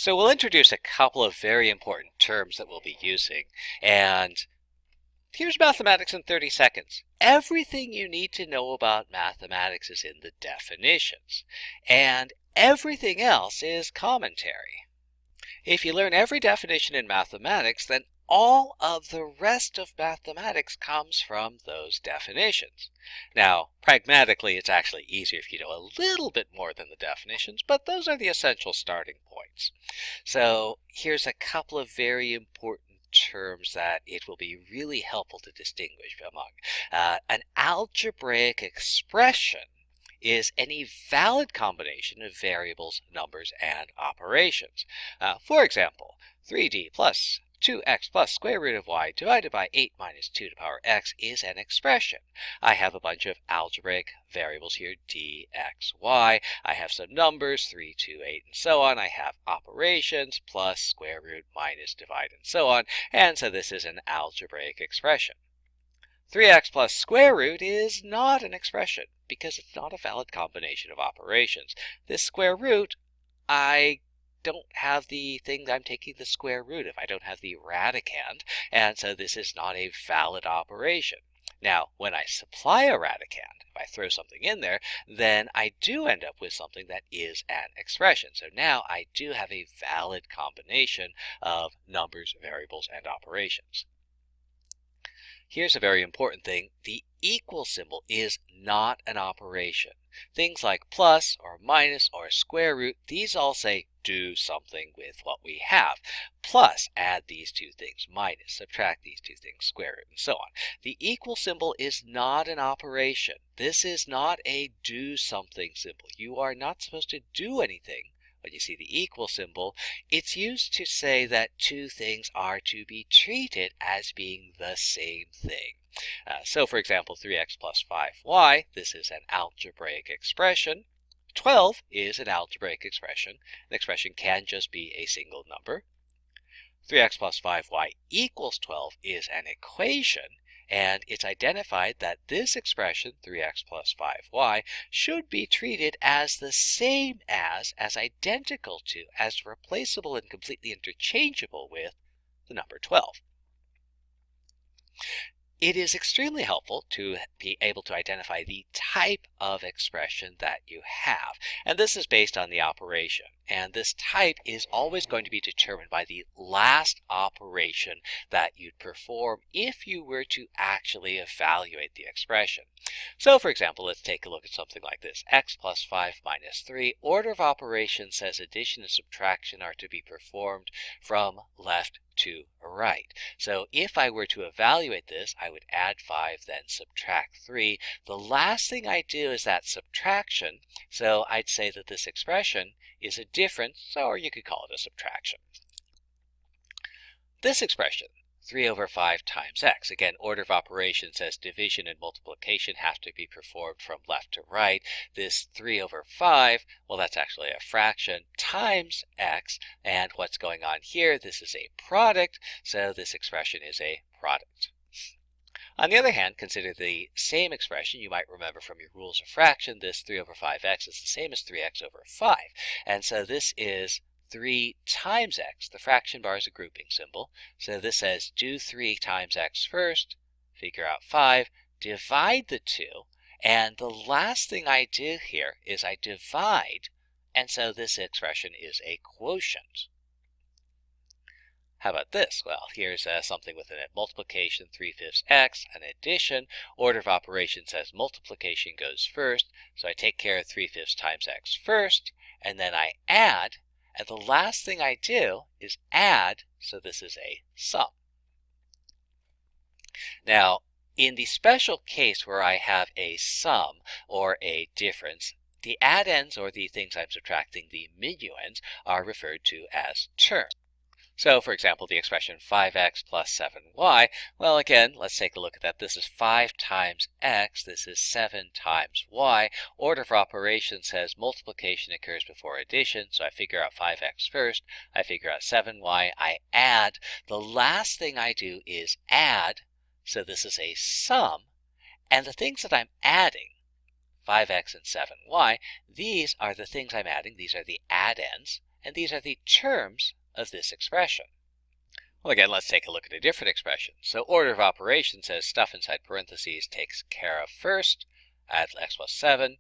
So we'll introduce a couple of very important terms that we'll be using, and here's mathematics in 30 seconds. Everything you need to know about mathematics is in the definitions, and everything else is commentary. If you learn every definition in mathematics, then all of the rest of mathematics comes from those definitions. Now, pragmatically, it's actually easier if you know a little bit more than the definitions, but those are the essential starting points. So here's a couple of very important terms that it will be really helpful to distinguish among. An algebraic expression is any valid combination of variables, numbers, and operations. For example, 3d plus 2x plus square root of y divided by 8 minus 2 to the power x is an expression. I have a bunch of algebraic variables here, d, x, y. I have some numbers, 3, 2, 8, and so on. I have operations, plus, square root, minus, divide, and so on. And so this is an algebraic expression. 3x plus square root is not an expression because it's not a valid combination of operations. This square root, I don't have the thing I'm taking the square root of. I don't have the radicand, and so this is not a valid operation. Now, when I supply a radicand, if I throw something in there, then I do end up with something that is an expression. So now I do have a valid combination of numbers, variables, and operations. Here's a very important thing. The equal symbol is not an operation. Things like plus or minus or square root, these all say do something with what we have. Plus, add these two things. Minus, subtract these two things. Square root, and so on. The equal symbol is not an operation. This is not a do something symbol. You are not supposed to do anything. When you see the equal symbol, it's used to say that two things are to be treated as being the same thing. So for example, 3x plus 5y, this is an algebraic expression. 12 is an algebraic expression. An expression can just be a single number. 3x plus 5y equals 12 is an equation. And it's identified that this expression, 3x plus 5y, should be treated as the same as identical to, as replaceable and completely interchangeable with the number 12. It is extremely helpful to be able to identify the type of expression that you have. And this is based on the operation. And this type is always going to be determined by the last operation that you'd perform if you were to actually evaluate the expression. So for example, let's take a look at something like this. X plus 5 minus 3. Order of operations says addition and subtraction are to be performed from left to right. So if I were to evaluate this, I would add 5, then subtract 3. The last thing I do is that subtraction, so I'd say that this expression is a difference, or you could call it a subtraction. This expression, 3 over 5 times x. Again, order of operations says division and multiplication have to be performed from left to right. This 3 over 5, well, that's actually a fraction, times x. And what's going on here? This is a product, so this expression is a product. On the other hand, consider the same expression you might remember from your rules of fraction. This 3 over 5x is the same as 3x over 5. And so this is 3 times x. The fraction bar is a grouping symbol. So this says do 3 times x first, figure out 5, divide the 2, and the last thing I do here is I divide, and so this expression is a quotient. How about this? Well, here's something with a multiplication, 3/5 x, an addition. Order of operations says multiplication goes first, so I take care of 3/5 times x first, and then I add, and the last thing I do is add, so this is a sum. Now, in the special case where I have a sum or a difference, the addends, or the things I'm subtracting, the minuends, are referred to as terms. So, for example, the expression 5x plus 7y, well, again, let's take a look at that. This is 5 times x. This is 7 times y. Order of operations says multiplication occurs before addition, so I figure out 5x first. I figure out 7y. I add. The last thing I do is add, so this is a sum. And the things that I'm adding, 5x and 7y, these are the things I'm adding. These are the addends. and these are the terms of this expression. Well, again, let's take a look at a different expression. So order of operations says stuff inside parentheses takes care of first, add x plus 7,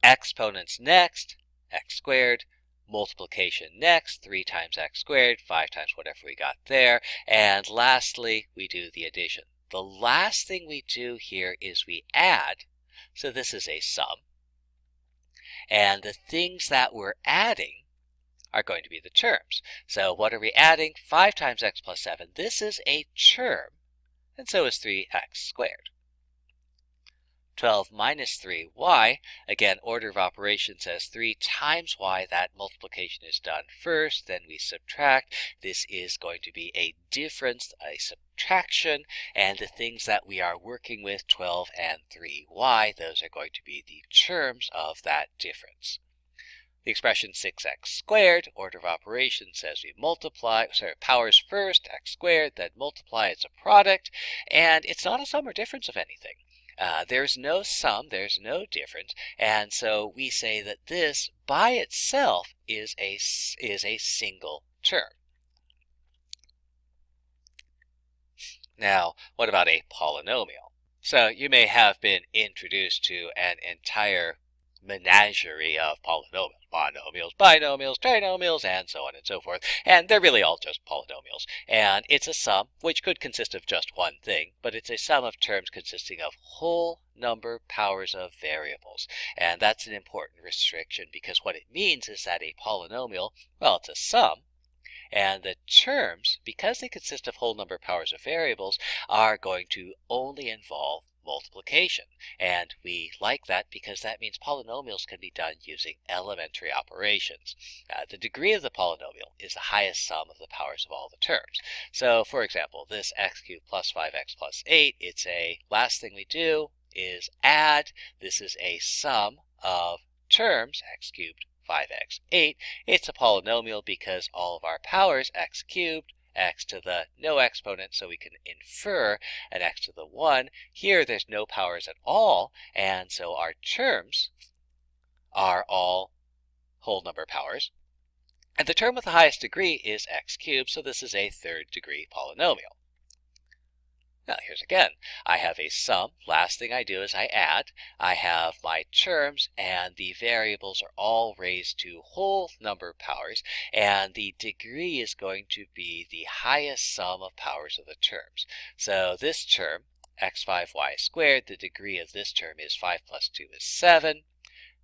exponents next, x squared, multiplication next, 3 times x squared, 5 times whatever we got there, and lastly, we do the addition. The last thing we do here is we add, so this is a sum, and the things that we're adding are going to be the terms. So what are we adding? 5 times x plus 7. This is a term, and so is 3x squared. 12 minus 3y, again, order of operations says 3 times y. That multiplication is done first, then we subtract. This is going to be a difference, a subtraction, and the things that we are working with, 12 and 3y, those are going to be the terms of that difference. The expression 6x squared, order of operations says we multiply, powers first, x squared, then multiply. It's a product, and it's not a sum or difference of anything. There's no sum, there's no difference, and so we say that this by itself is a single term. Now, what about a polynomial? So you may have been introduced to an entire menagerie of polynomials, monomials, binomials, trinomials, and so on and so forth, and they're really all just polynomials. And it's a sum which could consist of just one thing, but it's a sum of terms consisting of whole number powers of variables. And that's an important restriction, because what it means is that a polynomial, well, it's a sum, and the terms, because they consist of whole number powers of variables, are going to only involve multiplication. And we like that because that means polynomials can be done using elementary operations. The degree of the polynomial is the highest sum of the powers of all the terms. So, for example, this x cubed plus 5x plus 8, it's a last thing we do is add. This is a sum of terms, x cubed 5x 8. It's a polynomial because all of our powers, x cubed, x to the no exponent, so we can infer an x to the 1. Here there's no powers at all, and so our terms are all whole number powers. And the term with the highest degree is x cubed, so this is a third degree polynomial. Now here's again, I have a sum. Last thing I do is I add. I have my terms, and the variables are all raised to whole number powers, and the degree is going to be the highest sum of powers of the terms. So this term, x5y squared, the degree of this term is 5 plus 2 is 7.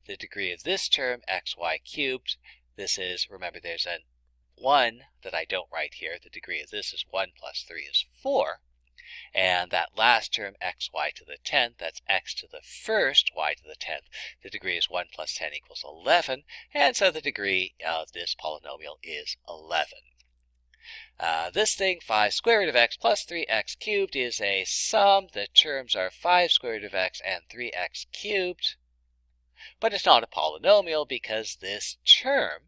The degree of this term, xy cubed, this is, remember there's a 1 that I don't write here. The degree of this is 1 plus 3 is 4. And that last term, xy to the 10th, that's x to the first, y to the 10th. The degree is 1 plus 10 equals 11. And so the degree of this polynomial is 11. This thing, 5 square root of x plus 3x cubed, is a sum. The terms are 5 square root of x and 3x cubed. But it's not a polynomial because this term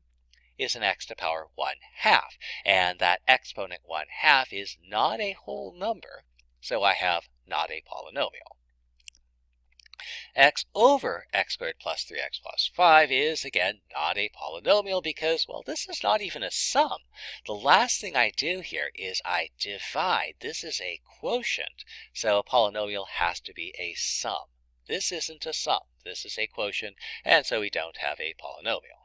is an x to power 1/2. And that exponent 1/2 is not a whole number, so I have not a polynomial. X over x squared plus 3x plus 5 is, again, not a polynomial because, well, this is not even a sum. The last thing I do here is I divide. This is a quotient, so a polynomial has to be a sum. This isn't a sum. This is a quotient, and so we don't have a polynomial.